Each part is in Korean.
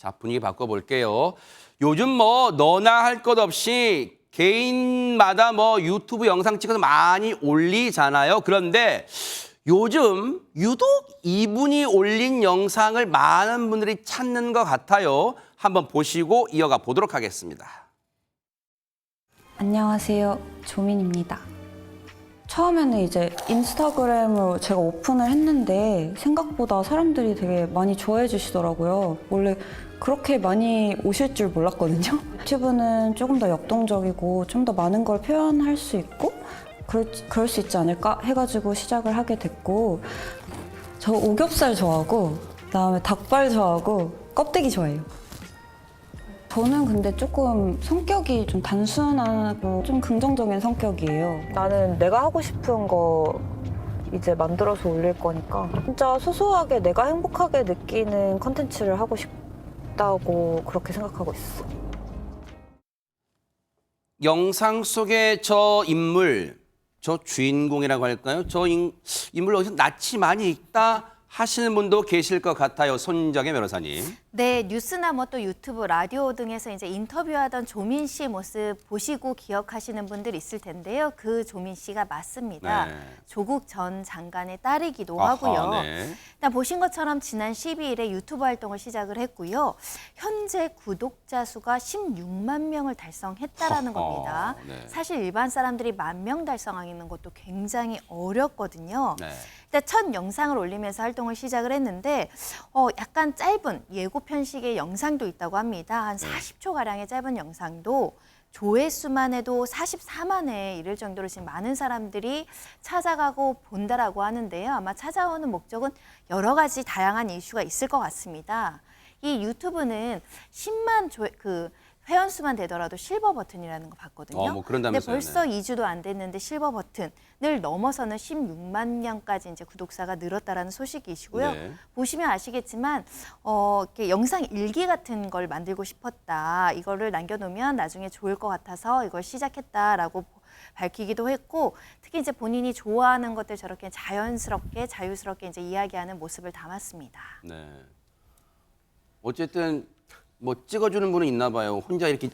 자, 분위기 바꿔볼게요. 요즘 뭐 너나 할 것 없이 개인마다 뭐 유튜브 영상 찍어서 많이 올리잖아요. 그런데 요즘 유독 이분이 올린 영상을 많은 분들이 찾는 것 같아요. 한번 보시고 이어가 보도록 하겠습니다. 안녕하세요, 조민입니다. 처음에는 이제 인스타그램을 제가 오픈을 했는데 생각보다 사람들이 되게 많이 좋아해 주시더라고요. 원래 그렇게 많이 오실 줄 몰랐거든요. 유튜브는 조금 더 역동적이고 좀 더 많은 걸 표현할 수 있고 그럴 수 있지 않을까 해가지고 시작을 하게 됐고, 저 오겹살 좋아하고 그다음에 닭발 좋아하고 껍데기 좋아해요. 저는 근데 조금 성격이 좀 단순하고 좀 긍정적인 성격이에요. 나는 내가 하고 싶은 거 이제 만들어서 올릴 거니까 진짜 소소하게 내가 행복하게 느끼는 컨텐츠를 하고 싶다고 그렇게 생각하고 있어. 영상 속의 저 인물, 저 주인공이라고 할까요? 저 인물 어디서 낯이 많이 익다 하시는 분도 계실 것 같아요. 손정혜 변호사님. 네, 뉴스나 뭐 또 유튜브, 라디오 등에서 이제 인터뷰하던 조민 씨 모습 보시고 기억하시는 분들 있을 텐데요. 그 조민 씨가 맞습니다. 네. 조국 전 장관의 딸이기도 아하, 하고요. 네. 일단 보신 것처럼 지난 12일에 유튜브 활동을 시작을 했고요. 현재 구독자 수가 16만 명을 달성했다라는 겁니다. 네. 사실 일반 사람들이 10,000명 달성하는 것도 굉장히 어렵거든요. 네. 일단 첫 영상을 올리면서 활동을 시작을 했는데 약간 짧은 예고 편식의 영상도 있다고 합니다. 한 40초가량의 짧은 영상도 조회수만 해도 44만 회에 이를 정도로 지금 많은 사람들이 찾아가고 본다라고 하는데요. 아마 찾아오는 목적은 여러 가지 다양한 이슈가 있을 것 같습니다. 이 유튜브는 10만 회원수만 되더라도 실버 버튼이라는 거 봤거든요. 뭐 그런다면서요. 근데 벌써 네. 2주도 안 됐는데 실버 버튼을 넘어서는 16만 명까지 이제 구독자가 늘었다라는 소식이시고요. 네. 보시면 아시겠지만 이렇게 영상 일기 같은 걸 만들고 싶었다. 이거를 남겨놓으면 나중에 좋을 것 같아서 이걸 시작했다라고 밝히기도 했고, 특히 이제 본인이 좋아하는 것들 저렇게 자연스럽게 자유스럽게 이제 이야기하는 모습을 담았습니다. 네. 어쨌든 뭐 찍어주는 분은 있나 봐요. 혼자 이렇게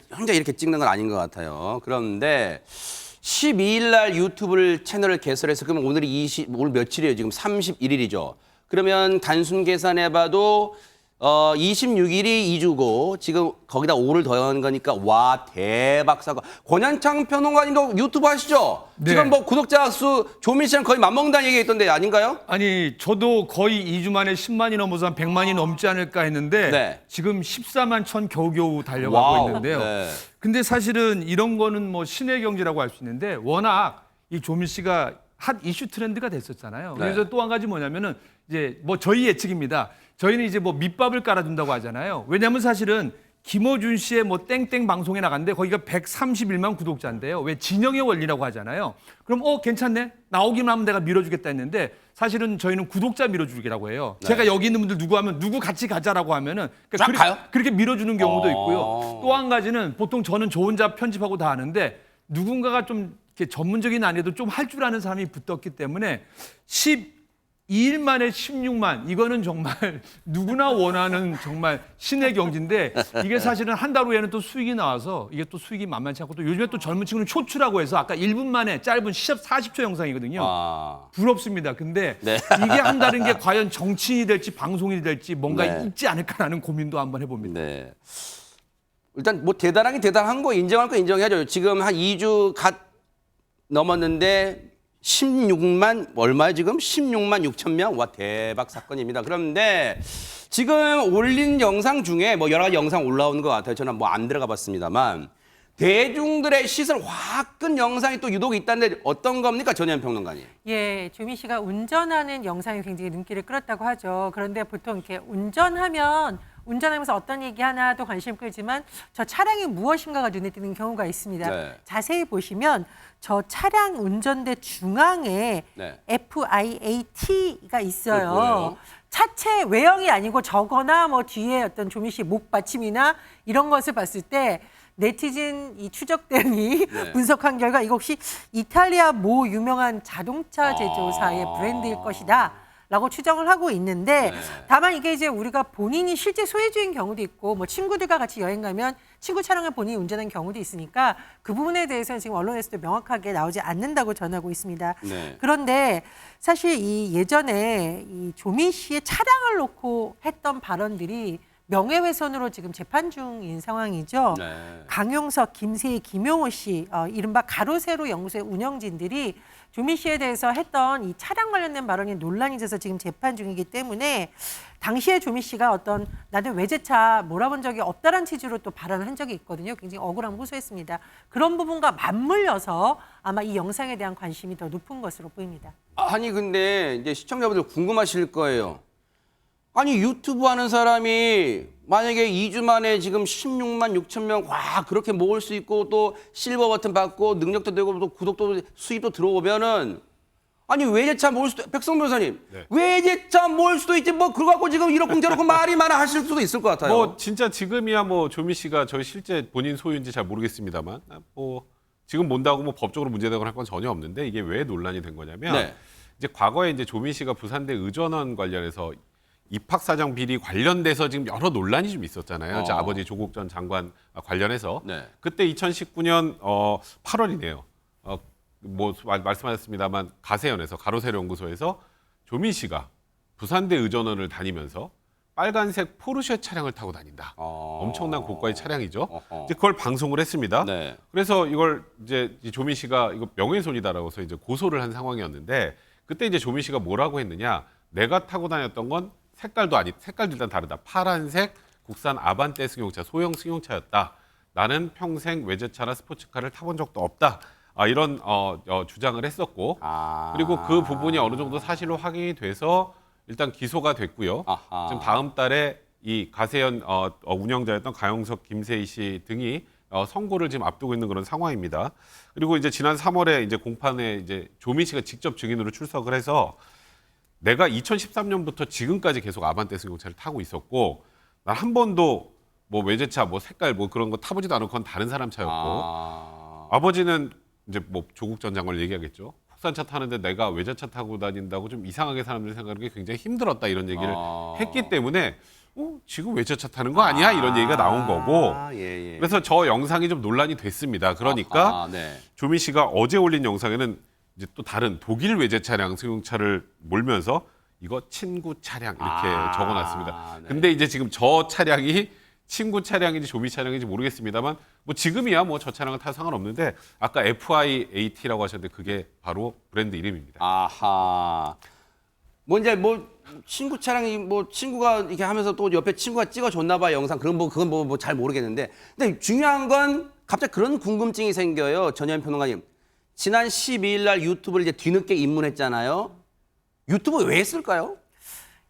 찍는 건 아닌 것 같아요. 그런데 12일 날 유튜브를 채널을 개설해서 그러면 오늘 며칠이에요? 지금 31일이죠. 그러면 단순 계산해봐도 26일이 2주고 지금 거기다 5를 더한 거니까 와 대박 사건. 권한창 평론가님도 유튜브 하시죠? 네. 지금 뭐 구독자 수 조민 씨랑 거의 맞먹는다는 얘기가 있던데 아닌가요? 아니 저도 거의 2주 만에 10만이 넘어서 한 100만이 넘지 않을까 했는데 네. 지금 14만 천 겨우겨우 달려가고 와우. 있는데요. 네. 근데 사실은 이런 거는 뭐 신의 경지라고 할 수 있는데 워낙 이 조민 씨가 핫 이슈 트렌드가 됐었잖아요. 네. 그래서 또 한 가지 뭐냐면은 이제 뭐 저희 예측입니다. 저희는 이제 뭐 밑밥을 깔아준다고 하잖아요. 왜냐하면 사실은 김어준 씨의 뭐 땡땡 방송에 나갔는데 거기가 131만 구독자인데요. 왜 진영의 원리라고 하잖아요. 그럼 괜찮네. 나오기만 하면 내가 밀어주겠다 했는데 사실은 저희는 구독자 밀어주기라고 해요. 네. 제가 여기 있는 분들 누구 하면 누구 같이 가자라고 하면은 쫙 가요? 그렇게 밀어주는 경우도 있고요. 어. 또 한 가지는 보통 저는 저 혼자 편집하고 다 하는데 누군가가 좀 이렇게 전문적인 아니어도 좀 할 줄 아는 사람이 붙었기 때문에 12일 만에 16만 이거는 정말 누구나 원하는 정말 신의 경지인데 이게 사실은 한 달 후에는 또 수익이 나와서 이게 또 수익이 만만치 않고 또 요즘에 또 젊은 친구는 쇼츠라고 해서 아까 1분 만에 짧은 40초 영상이거든요. 아. 부럽습니다. 근데 네. 이게 한다는 게 과연 정치인이 될지 방송인이 될지 뭔가 네. 있지 않을까라는 고민도 한번 해봅니다. 네. 일단 뭐 대단한 거 인정할 거 인정해야죠. 지금 한 2주 갓 넘었는데 16만 얼마야 지금? 16만 6천 명? 와 대박 사건입니다. 그런데 지금 올린 영상 중에 뭐 여러 가지 영상 올라오는 것 같아요. 저는 뭐 안 들어가 봤습니다만 대중들의 시선을 확 끈 영상이 또 유독 있다는데 어떤 겁니까? 전현 평론가님. 예, 조민 씨가 운전하는 영상이 굉장히 눈길을 끌었다고 하죠. 그런데 보통 이렇게 운전하면서 어떤 얘기 하나도 관심 끌지만 저 차량이 무엇인가가 눈에 띄는 경우가 있습니다. 네. 자세히 보시면 저 차량 운전대 중앙에 네. FIAT가 그게 있어요. 뭐예요? 차체 외형이 아니고 저거나 뭐 뒤에 어떤 조민 씨 목 받침이나 이런 것을 봤을 때 네티즌 이 추적단이 네. 분석한 결과 이거 혹시 이탈리아 모 유명한 자동차 제조사의 브랜드일 것이다 라고 추정을 하고 있는데 네. 다만 이게 이제 우리가 본인이 실제 소유주인 경우도 있고 뭐 친구들과 같이 여행 가면 친구 차량을 본인이 운전한 경우도 있으니까 그 부분에 대해서는 지금 언론에서도 명확하게 나오지 않는다고 전하고 있습니다. 네. 그런데 사실 이 예전에 이 조미 씨의 차량을 놓고 했던 발언들이 명예훼손으로 지금 재판 중인 상황이죠. 네. 강용석, 김세희, 김용호 씨, 이른바 가로세로 연구소의 운영진들이 조미 씨에 대해서 했던 이 차량 관련된 발언이 논란이 돼서 지금 재판 중이기 때문에 당시에 조미 씨가 어떤 나는 외제차 몰아본 적이 없다라는 취지로 또 발언을 한 적이 있거든요. 굉장히 억울함을 호소했습니다. 그런 부분과 맞물려서 아마 이 영상에 대한 관심이 더 높은 것으로 보입니다. 아니 근데 이제 시청자분들 궁금하실 거예요. 아니 유튜브 하는 사람이 만약에 2주 만에 지금 16만 6천 명 와 그렇게 모을 수 있고 또 실버 버튼 받고 능력도 되고 또 구독도 수입도 들어오면은 아니 외제차 모을 수도 백성 변호사님 네. 외제차 모을 수도 있지 뭐 그거 갖고 지금 이러쿵저러쿵 말이 많아 하실 수도 있을 것 같아요. 뭐 진짜 지금이야 뭐 조미 씨가 저희 실제 본인 소유인지 잘 모르겠습니다만 뭐 지금 몬다고 뭐 법적으로 문제되거나 할 건 전혀 없는데 이게 왜 논란이 된 거냐면 네. 이제 과거에 이제 조미 씨가 부산대 의전원 관련해서 입학사정 비리 관련돼서 지금 여러 논란이 좀 있었잖아요. 제 아버지 조국 전 장관 관련해서 네. 그때 2019년 8월이네요. 뭐 말씀하셨습니다만 가세연에서 가로세로 연구소에서 조미 씨가 부산대 의전원을 다니면서 빨간색 포르쉐 차량을 타고 다닌다. 엄청난 고가의 차량이죠. 이제 그걸 방송을 했습니다. 네. 그래서 이걸 이제 조미 씨가 이거 명예훼손이다라고 해서 이제 고소를 한 상황이었는데 그때 이제 조미 씨가 뭐라고 했느냐? 내가 타고 다녔던 건 색깔도 일단 다르다. 파란색 국산 아반떼 승용차, 소형 승용차였다. 나는 평생 외제차나 스포츠카를 타본 적도 없다. 이런 주장을 했었고 그리고 그 부분이 어느 정도 사실로 확인이 돼서 일단 기소가 됐고요. 아하. 지금 다음 달에 이 가세연 운영자였던 가용석, 김세희 씨 등이 선고를 지금 앞두고 있는 그런 상황입니다. 그리고 이제 지난 3월에 이제 공판에 이제 조미 씨가 직접 증인으로 출석을 해서 내가 2013년부터 지금까지 계속 아반떼 승용차를 타고 있었고 난 한 번도 뭐 외제차, 뭐 색깔, 뭐 그런 거 타보지도 않고 그건 다른 사람 차였고 아버지는 이제 뭐 조국 전 장관을 얘기하겠죠. 국산차 타는데 내가 외제차 타고 다닌다고 좀 이상하게 사람들이 생각하는 게 굉장히 힘들었다 이런 얘기를 했기 때문에 지금 외제차 타는 거 아니야? 이런 얘기가 나온 거고 예. 그래서 저 영상이 좀 논란이 됐습니다. 그러니까 네. 조미 씨가 어제 올린 영상에는 이제 또 다른 독일 외제 차량 승용차를 몰면서 이거 친구 차량 이렇게 적어놨습니다. 네. 근데 이제 지금 저 차량이 친구 차량인지 조미 차량인지 모르겠습니다만 뭐 지금이야 뭐 저 차량은 타도 상관없는데 아까 FIAT라고 하셨는데 그게 바로 브랜드 이름입니다. 아하. 뭐 이제 뭐 친구 차량이 뭐 친구가 이렇게 하면서 또 옆에 친구가 찍어줬나 봐 영상 그건 뭐 잘 모르겠는데 근데 중요한 건 갑자기 그런 궁금증이 생겨요. 전현 평론가님. 지난 12일 날 유튜브를 이제 뒤늦게 입문했잖아요. 유튜브 왜 했을까요?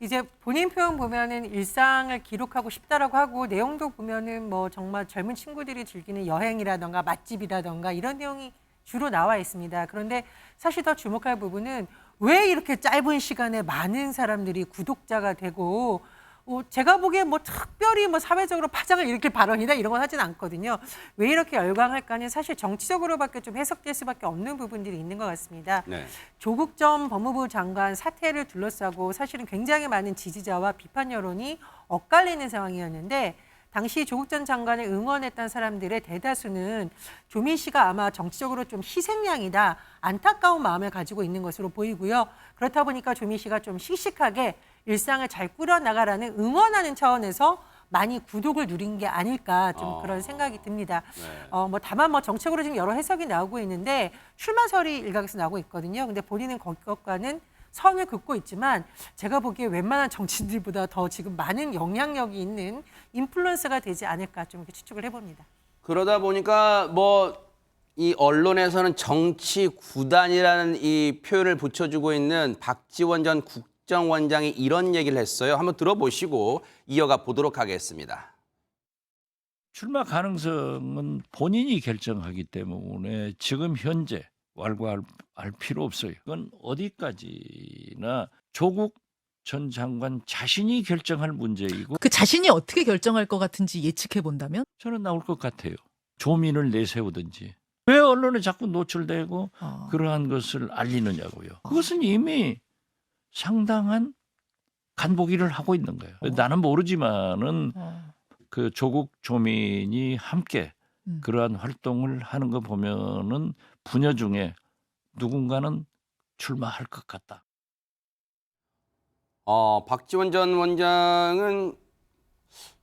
이제 본인 표현 보면은 일상을 기록하고 싶다라고 하고 내용도 보면은 뭐 정말 젊은 친구들이 즐기는 여행이라던가 맛집이라던가 이런 내용이 주로 나와 있습니다. 그런데 사실 더 주목할 부분은 왜 이렇게 짧은 시간에 많은 사람들이 구독자가 되고 제가 보기에 뭐 특별히 뭐 사회적으로 파장을 일으킬 발언이다 이런 건 하진 않거든요. 왜 이렇게 열광할까는 사실 정치적으로밖에 좀 해석될 수밖에 없는 부분들이 있는 것 같습니다. 네. 조국 전 법무부 장관 사퇴를 둘러싸고 사실은 굉장히 많은 지지자와 비판 여론이 엇갈리는 상황이었는데 당시 조국 전 장관을 응원했던 사람들의 대다수는 조미 씨가 아마 정치적으로 좀 희생양이다, 안타까운 마음을 가지고 있는 것으로 보이고요. 그렇다 보니까 조미 씨가 좀 씩씩하게 일상을 잘 꾸려나가라는 응원하는 차원에서 많이 구독을 누린 게 아닐까 좀 그런 생각이 듭니다. 뭐 다만 뭐 정책으로 지금 여러 해석이 나오고 있는데 출마설이 일각에서 나오고 있거든요. 근데 본인은 그것과는 선을 긋고 있지만 제가 보기에 웬만한 정치인들보다 더 지금 많은 영향력이 있는 인플루언서가 되지 않을까 좀 이렇게 추측을 해봅니다. 그러다 보니까 뭐 이 언론에서는 정치 구단이라는 이 표현을 붙여주고 있는 박지원 전 국정원장이 이런 얘기를 했어요. 한번 들어보시고 이어가 보도록 하겠습니다. 출마 가능성은 본인이 결정하기 때문에 지금 현재 왈가할 필요 없어요. 그건 어디까지나 조국 전 장관 자신이 결정할 문제이고 그 자신이 어떻게 결정할 것 같은지 예측해 본다면? 저는 나올 것 같아요. 조민을 내세우든지. 왜 언론에 자꾸 노출되고 그러한 것을 알리느냐고요. 그것은 이미 상당한 간보기를 하고 있는 거예요. 나는 모르지만은 그 조국 조민이 함께 그러한 활동을 하는 거 보면은 부녀 중에 누군가는 출마할 것 같다. 박지원 전 원장은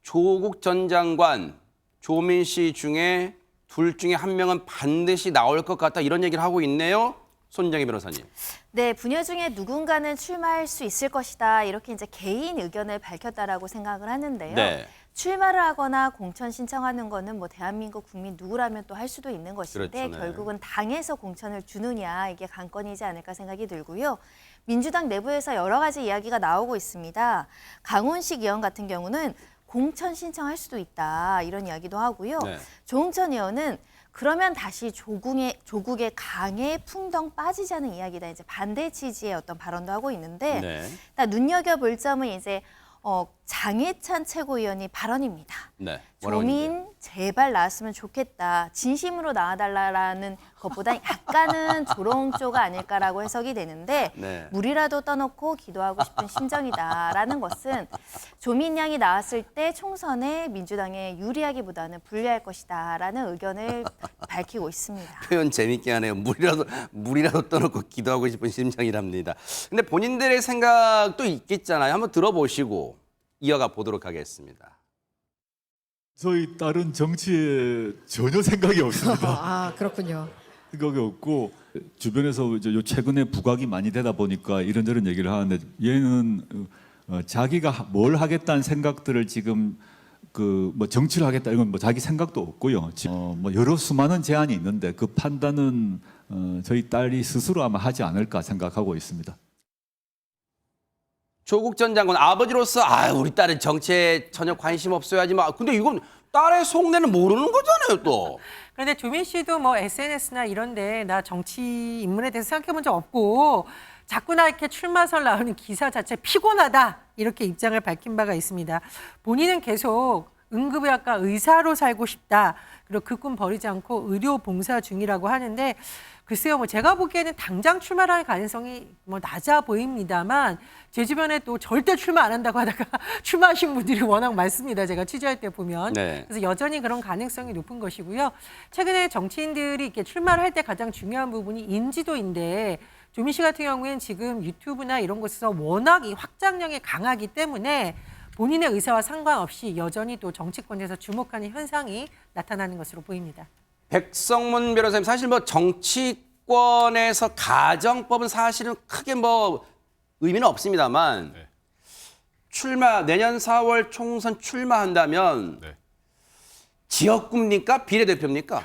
조국 전 장관, 조민 씨 중에 둘 중에 한 명은 반드시 나올 것 같다 이런 얘기를 하고 있네요. 손정희 변호사님. 네, 부녀 중에 누군가는 출마할 수 있을 것이다. 이렇게 이제 개인 의견을 밝혔다라고 생각을 하는데요. 네. 출마를 하거나 공천 신청하는 거는 뭐 대한민국 국민 누구라면 또 할 수도 있는 것인데 그렇죠, 네. 결국은 당에서 공천을 주느냐 이게 관건이지 않을까 생각이 들고요. 민주당 내부에서 여러 가지 이야기가 나오고 있습니다. 강훈식 의원 같은 경우는 공천 신청할 수도 있다 이런 이야기도 하고요. 네. 조응천 의원은 그러면 다시 조국의 강에 풍덩 빠지자는 이야기다. 이제 반대 취지의 어떤 발언도 하고 있는데 네. 일단 눈여겨볼 점은 이제 장해찬 최고위원이 발언입니다. 네. 뭐라고 했는데요? 조민 제발 나왔으면 좋겠다. 진심으로 나와달라는 것보다 약간은 조롱조가 아닐까라고 해석이 되는데 네. 물이라도 떠놓고 기도하고 싶은 심정이다라는 것은 조민 양이 나왔을 때 총선에 민주당에 유리하기보다는 불리할 것이다라는 의견을 밝히고 있습니다. 표현 재밌게 하네요. 물이라도 떠놓고 기도하고 싶은 심정이랍니다. 근데 본인들의 생각도 있겠잖아요. 한번 들어보시고 이어가 보도록 하겠습니다. 저희 딸은 정치에 전혀 생각이 없습니다. 아, 그렇군요. 생각이 없고 주변에서 이제 요 최근에 부각이 많이 되다 보니까 이런저런 얘기를 하는데 얘는 자기가 뭘 하겠다는 생각들을 지금 그 뭐 정치를 하겠다 이건 뭐 자기 생각도 없고요. 뭐 여러 수많은 제안이 있는데 그 판단은 저희 딸이 스스로 아마 하지 않을까 생각하고 있습니다. 조국 전 장관 아버지로서 우리 딸은 정치에 전혀 관심 없어야지 막. 근데 이건 딸의 속내는 모르는 거잖아요, 또. 그런데 조민 씨도 뭐 SNS나 이런데 나 정치 인물에 대해서 생각해 본 적 없고 자꾸나 이렇게 출마설 나오는 기사 자체 피곤하다 이렇게 입장을 밝힌 바가 있습니다. 본인은 계속 응급의학과 의사로 살고 싶다. 그리고 그 꿈 버리지 않고 의료 봉사 중이라고 하는데 글쎄요, 뭐 제가 보기에는 당장 출마를 할 가능성이 뭐 낮아 보입니다만 제 주변에 또 절대 출마 안 한다고 하다가 출마하신 분들이 워낙 많습니다. 제가 취재할 때 보면. 네. 그래서 여전히 그런 가능성이 높은 것이고요. 최근에 정치인들이 이렇게 출마를 할 때 가장 중요한 부분이 인지도인데 조민 씨 같은 경우에는 지금 유튜브나 이런 곳에서 워낙 이 확장력이 강하기 때문에 본인의 의사와 상관없이 여전히 또 정치권에서 주목하는 현상이 나타나는 것으로 보입니다. 백성문 변호사님, 사실 뭐 정치권에서 가정법은 사실은 크게 뭐 의미는 없습니다만 네. 내년 4월 총선 출마한다면 네. 지역구입니까? 비례대표입니까?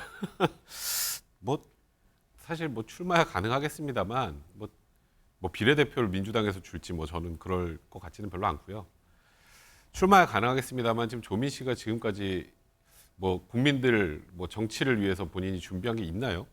뭐 사실 뭐 출마야 가능하겠습니다만 뭐 비례대표를 민주당에서 줄지 뭐 저는 그럴 것 같지는 별로 않고요. 출마야 가능하겠습니다만 지금 조민 씨가 지금까지 뭐 국민들 뭐 정치를 위해서 본인이 준비한 게 있나요?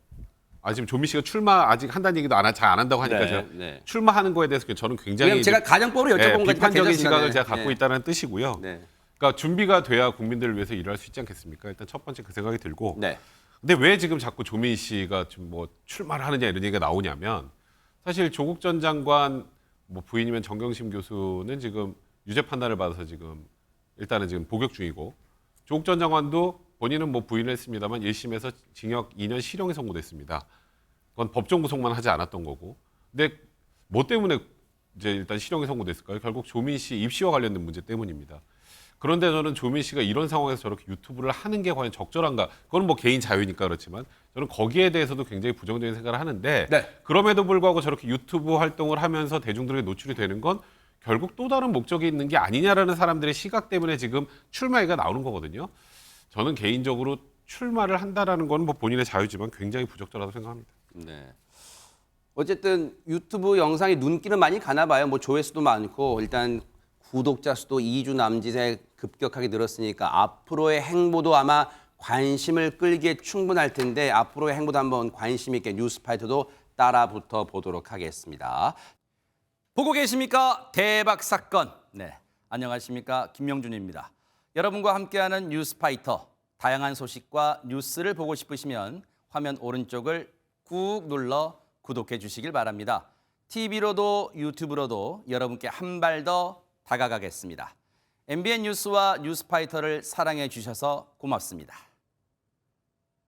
지금 조민 씨가 출마 아직 한다는 얘기도 잘 안 한다고 하니까 제가 출마하는 거에 대해서 저는 굉장히 제가 가정법으로 여쭤본 거니까 비판적인 괜찮습니다. 시각을 제가 갖고 네. 있다는 뜻이고요. 네. 그러니까 준비가 돼야 국민들을 위해서 일할 수 있지 않겠습니까? 일단 첫 번째 그 생각이 들고. 네. 근데 왜 지금 자꾸 조민 씨가 좀 뭐 출마를 하느냐 이런 얘기가 나오냐면 사실 조국 전 장관 뭐 부인이면 정경심 교수는 지금 유죄 판단을 받아서 지금 일단은 지금 복역 중이고 조국 전 장관도 본인은 뭐 부인을 했습니다만 1심에서 징역 2년 실형이 선고됐습니다. 그건 법정 구속만 하지 않았던 거고. 근데 뭐 때문에 이제 일단 실형이 선고됐을까요? 결국 조민 씨 입시와 관련된 문제 때문입니다. 그런데 저는 조민 씨가 이런 상황에서 저렇게 유튜브를 하는 게 과연 적절한가? 그건 뭐 개인 자유니까 그렇지만 저는 거기에 대해서도 굉장히 부정적인 생각을 하는데 그럼에도 불구하고 저렇게 유튜브 활동을 하면서 대중들에게 노출이 되는 건 결국 또 다른 목적이 있는 게 아니냐라는 사람들의 시각 때문에 지금 출마가 나오는 거거든요. 저는 개인적으로 출마를 한다라는 건 뭐 본인의 자유지만 굉장히 부적절하다고 생각합니다. 네. 어쨌든 유튜브 영상이 눈길은 많이 가나 봐요. 뭐 조회수도 많고 일단 구독자 수도 2주 남짓에 급격하게 늘었으니까 앞으로의 행보도 아마 관심을 끌기에 충분할 텐데 앞으로의 행보도 한번 관심 있게 뉴스파이터도 따라붙어 보도록 하겠습니다. 보고 계십니까? 대박 사건. 네, 안녕하십니까? 김명준입니다. 여러분과 함께하는 뉴스파이터. 다양한 소식과 뉴스를 보고 싶으시면 화면 오른쪽을 꾹 눌러 구독해 주시길 바랍니다. TV로도 유튜브로도 여러분께 한 발 더 다가가겠습니다. MBN 뉴스와 뉴스파이터를 사랑해 주셔서 고맙습니다.